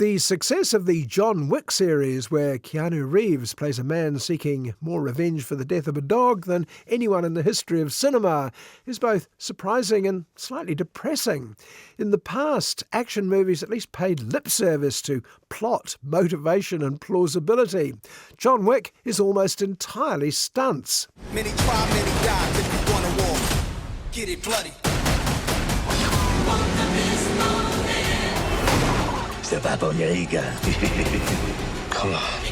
The success of the John Wick series, where Keanu Reeves plays a man seeking more revenge for the death of a dog than anyone in the history of cinema, is both surprising and slightly depressing. In the past, action movies at least paid lip service to plot, motivation and plausibility. John Wick is almost entirely stunts. Many try, many die. If you wanna war, get it bloody. Step on your ego. Come on.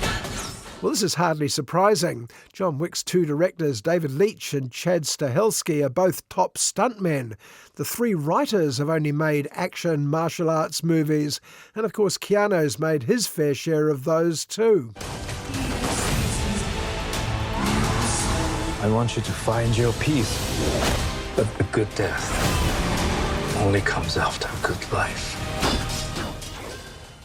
Well, this is hardly surprising. John Wick's two directors, David Leitch and Chad Stahelski, are both top stuntmen. The three writers have only made action martial arts movies, and of course Keanu's made his fair share of those too. I want you to find your peace. But a good death only comes after a good life.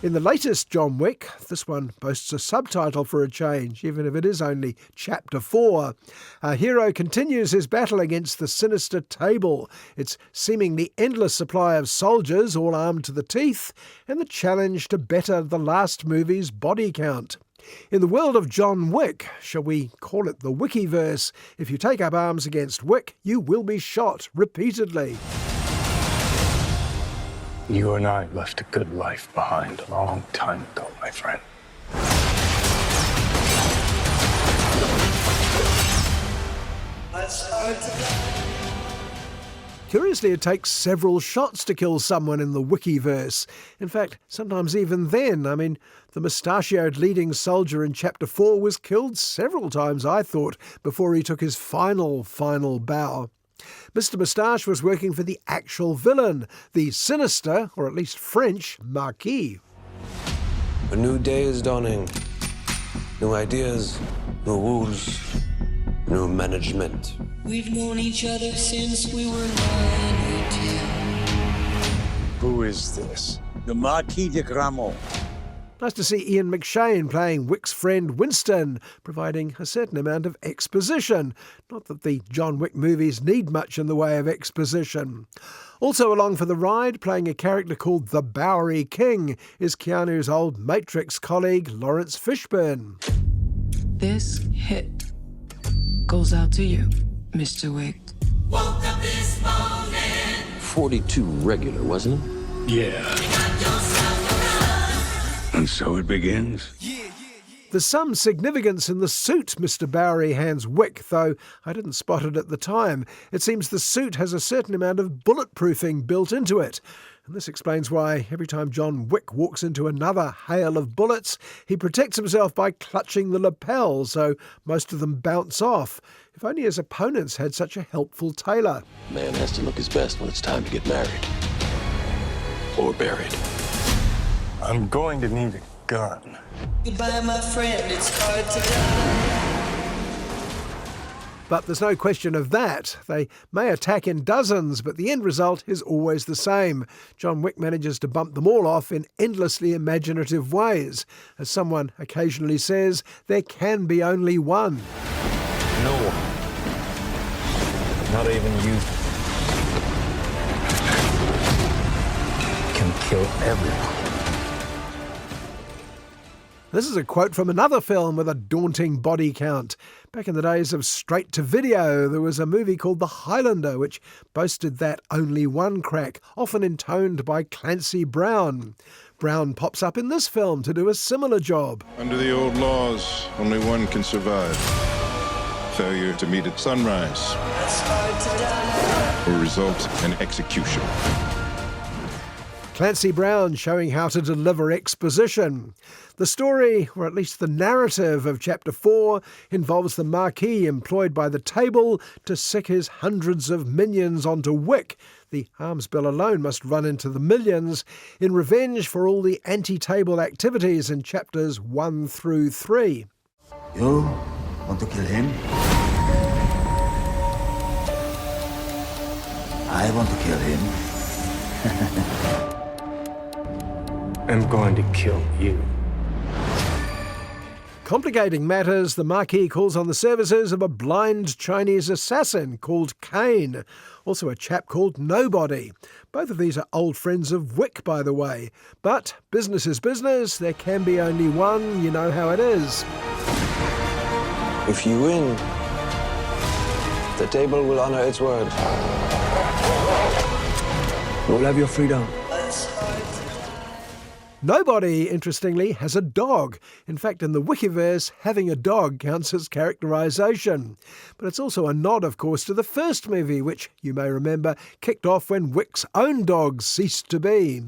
In the latest John Wick, this one boasts a subtitle for a change, even if it is only Chapter 4. Our hero continues his battle against the sinister Table, its seemingly endless supply of soldiers, all armed to the teeth, and the challenge to better the last movie's body count. In the world of John Wick, shall we call it the Wickiverse, if you take up arms against Wick, you will be shot repeatedly. You and I left a good life behind a long time ago, my friend. Curiously, it takes several shots to kill someone in the Wickiverse. In fact, sometimes even then. I mean, the mustachioed leading soldier in Chapter 4 was killed several times, I thought, before he took his final bow. Mr. Moustache was working for the actual villain, the sinister, or at least French, Marquis. A new day is dawning. New ideas, new rules, new management. We've known each other since we were 9 or 10. Who is this? The Marquis de Gramont. Nice to see Ian McShane playing Wick's friend Winston, providing a certain amount of exposition. Not that the John Wick movies need much in the way of exposition. Also along for the ride, playing a character called the Bowery King, is Keanu's old Matrix colleague Laurence Fishburne. This hit goes out to you, Mr. Wick. Woke up this morning. 42 regular, wasn't it? Yeah. And so it begins. There's some significance in the suit Mr. Bowery hands Wick, though I didn't spot it at the time. It seems the suit has a certain amount of bulletproofing built into it. And this explains why every time John Wick walks into another hail of bullets, he protects himself by clutching the lapel, so most of them bounce off. If only his opponents had such a helpful tailor. Man has to look his best when it's time to get married. Or buried. I'm going to need a gun. Goodbye, my friend. It's hard to die. But there's no question of that. They may attack in dozens, but the end result is always the same. John Wick manages to bump them all off in endlessly imaginative ways. As someone occasionally says, there can be only one. No one. Not even you. Can kill everyone. This is a quote from another film with a daunting body count. Back in the days of straight-to-video, there was a movie called The Highlander, which boasted that only one crack, often intoned by Clancy Brown. Brown pops up in this film to do a similar job. Under the old laws, only one can survive. Failure to meet at sunrise It's hard to die. will result in execution. Clancy Brown showing how to deliver exposition. The story, or at least the narrative of Chapter 4, involves the Marquis employed by the Table to sick his hundreds of minions onto Wick. The arms bill alone must run into the millions, in revenge for all the anti-Table activities in Chapters 1 through 3. You want to kill him? I want to kill him. I'm going to kill you. Complicating matters, the Marquis calls on the services of a blind Chinese assassin called Kane, also a chap called Nobody. Both of these are old friends of Wick, by the way. But business is business, there can be only one, you know how it is. If you win, the table will honor its word. You'll have your freedom. Nobody, interestingly, has a dog. In fact, in the Wikiverse, having a dog counts as characterisation. But it's also a nod, of course, to the first movie, which, you may remember, kicked off when Wick's own dog ceased to be.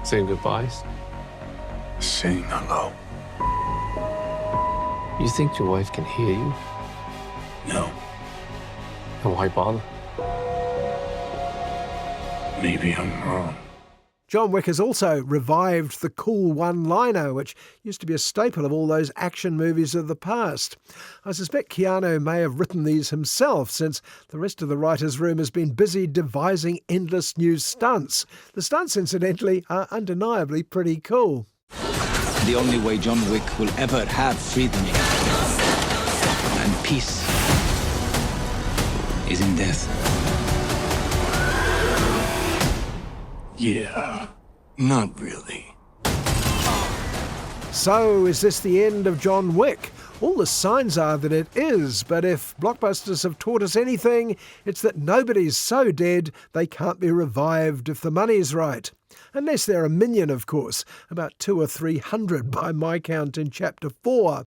Saying goodbyes? Saying hello. You think your wife can hear you? No. And why bother? Maybe I'm wrong. John Wick has also revived the cool one-liner, which used to be a staple of all those action movies of the past. I suspect Keanu may have written these himself, since the rest of the writers' room has been busy devising endless new stunts. The stunts, incidentally, are undeniably pretty cool. The only way John Wick will ever have freedom and peace is in death. Yeah, not really. So, is this the end of John Wick? All the signs are that it is, but if blockbusters have taught us anything, it's that nobody's so dead they can't be revived if the money's right. Unless they're a minion, of course, about 200 or 300 by my count in Chapter 4.